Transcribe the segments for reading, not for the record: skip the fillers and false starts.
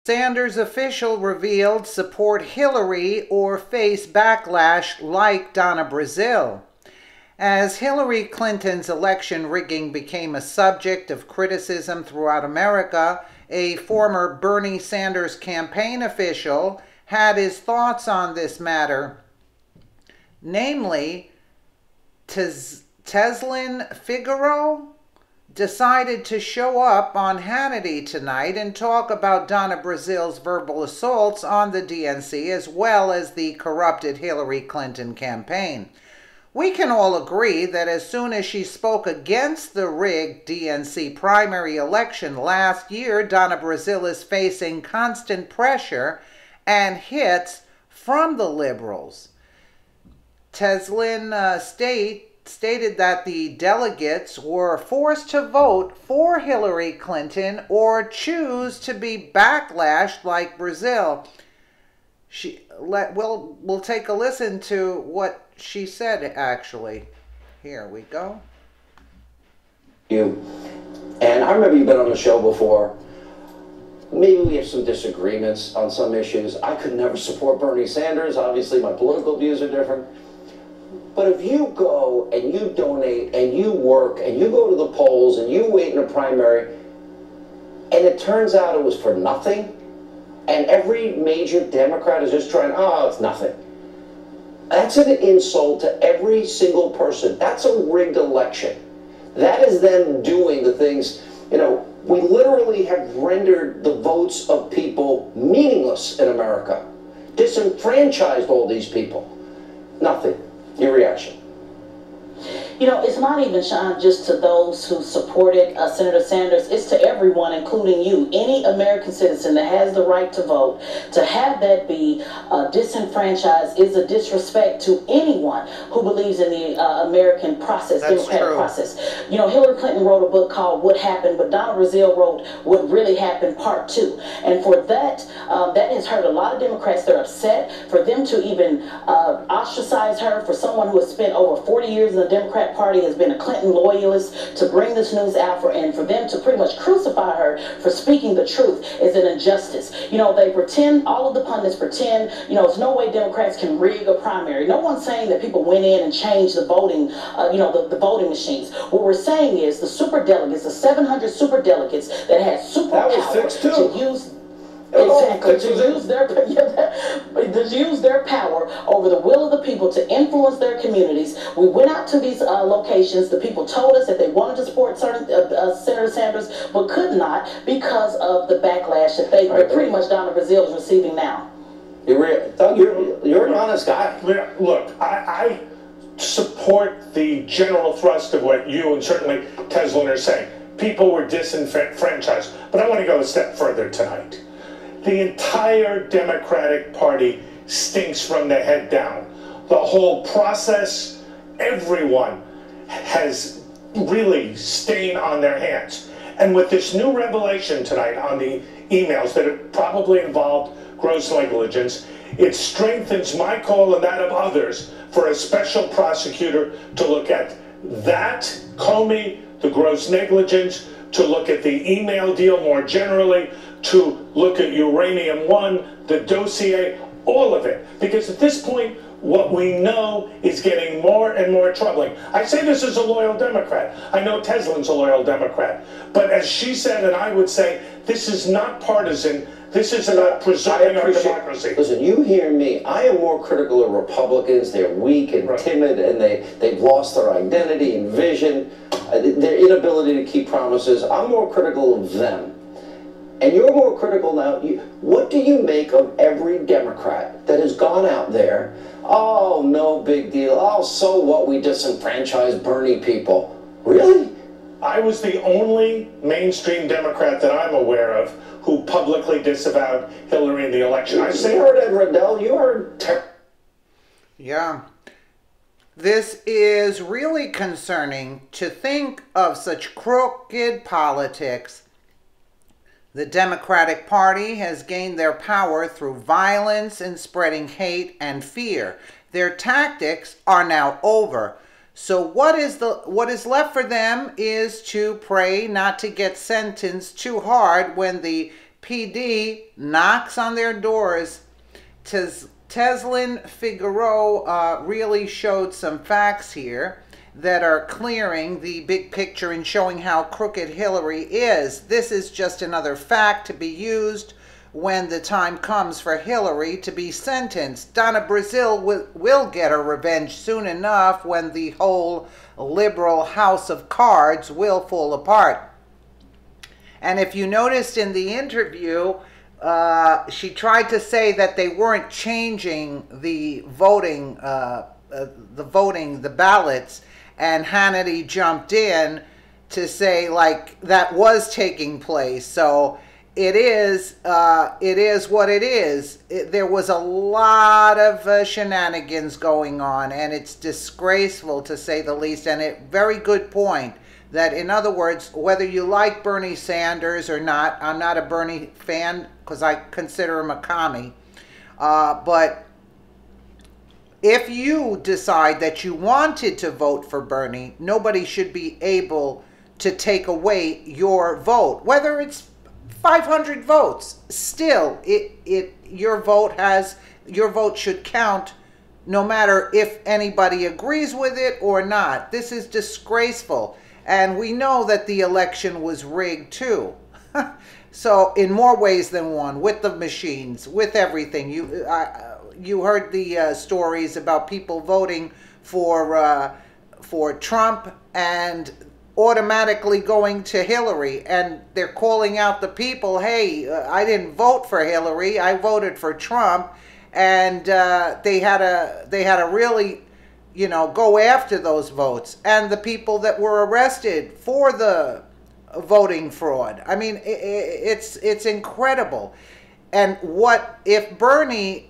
Sanders official revealed support Hillary or face backlash like Donna Brazile. As Hillary Clinton's election rigging became a subject of criticism throughout America, a former Bernie Sanders campaign official had his thoughts on this matter. Namely, Teslin Figaro decided to show up on Hannity tonight and talk about Donna Brazile's verbal assaults on the DNC as well as the corrupted Hillary Clinton campaign. We can all agree that as soon as she spoke against the rigged DNC primary election last year, Donna Brazile is facing constant pressure and hits from the liberals. Teslin stated that the delegates were forced to vote for Hillary Clinton or choose to be backlashed like Brazile. We'll take a listen to what she said, actually. Here we go. And I remember you've been on the show before. Maybe we have some disagreements on some issues. I could never support Bernie Sanders. Obviously, my political views are different. But if you go and you donate and you work and you go to the polls and you wait in a primary and it turns out it was for nothing and every major Democrat is just trying, oh, it's nothing. That's an insult to every single person. That's a rigged election. That is them doing the things, you know, we literally have rendered the votes of people meaningless in America. Disenfranchised all these people. Nothing. Your reaction? You know, it's not even, Sean, just to those who supported Senator Sanders. It's to everyone, including you. Any American citizen that has the right to vote, to have that be disenfranchised is a disrespect to anyone who believes in the American process, democratic process. You know, Hillary Clinton wrote a book called What Happened, but Donna Brazile wrote What Really Happened Part 2. And for that, that has hurt a lot of Democrats. They're upset for them to even ostracize her, for someone who has spent over 40 years in the Democrat Party, has been a Clinton loyalist, to bring this news out and for them to pretty much crucify her for speaking the truth is an injustice. You know, they pretend, all of the pundits pretend, you know, there's no way Democrats can rig a primary. No one's saying that people went in and changed the voting, you know, the voting machines. What we're saying is the super delegates, the 700 super delegates that had superpower to use. Exactly, to use their power over the will of the people to influence their communities. We went out to these locations. The people told us that they wanted to support certain Senator Sanders, but could not because of the backlash that that pretty much Donna Brazile is receiving now. Doug, you're an honest guy. Look, I support the general thrust of what you and certainly Teslin are saying. People were disenfranchised, but I want to go a step further tonight. The entire Democratic Party stinks from the head down. The whole process, everyone has really stain on their hands. And with this new revelation tonight on the emails that have probably involved gross negligence, it strengthens my call and that of others for a special prosecutor to look at that, Comey, the gross negligence, to look at the email deal more generally, to look at Uranium One, the dossier, all of it. Because at this point, what we know is getting more and more troubling. I say this as a loyal Democrat. I know Teslin's a loyal Democrat. But as she said, and I would say, this is not partisan. This is about preserving our democracy. Listen, you hear me. I am more critical of Republicans. They're weak and timid, and they've lost their identity and vision, their inability to keep promises. I'm more critical of them. And you're more critical now. What do you make of every Democrat that has gone out there? Oh, no big deal. Oh, so what? We disenfranchised Bernie people. Really? I was the only mainstream Democrat that I'm aware of who publicly disavowed Hillary in the election. You heard Ed Rendell. You heard... Yeah. This is really concerning to think of such crooked politics. The Democratic Party has gained their power through violence and spreading hate and fear. Their tactics are now over. So what is left for them is to pray not to get sentenced too hard when the PD knocks on their doors. Teslin Figueroa really showed some facts here that are clearing the big picture and showing how crooked Hillary is. This is just another fact to be used when the time comes for Hillary to be sentenced. Donna Brazile will get her revenge soon enough when the whole liberal house of cards will fall apart. And if you noticed in the interview, she tried to say that they weren't changing the voting, the ballots, and Hannity jumped in to say like that was taking place. So it is what it is. There was a lot of shenanigans going on, and it's disgraceful to say the least. And a very good point that, in other words, whether you like Bernie Sanders or not, I'm not a Bernie fan because I consider him a commie, but if you decide that you wanted to vote for Bernie, nobody should be able to take away your vote, whether it's 500 votes. Still, your vote should count, no matter if anybody agrees with it or not. This is disgraceful, and we know that the election was rigged too. So, in more ways than one, with the machines, with everything. You heard the stories about people voting for Trump and automatically going to Hillary, and they're calling out the people, hey, I didn't vote for Hillary, I voted for Trump, and they had to really, go after those votes, and the people that were arrested for the voting fraud. I mean, it's incredible. And what if Bernie,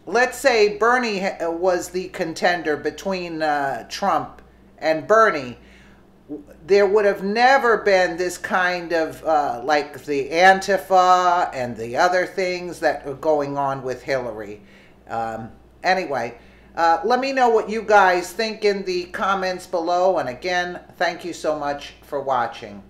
let's say Bernie was the contender between Trump and Bernie, there would have never been this kind of like the Antifa and the other things that are going on with Hillary. Anyway, let me know what you guys think in the comments below. And again, thank you so much for watching.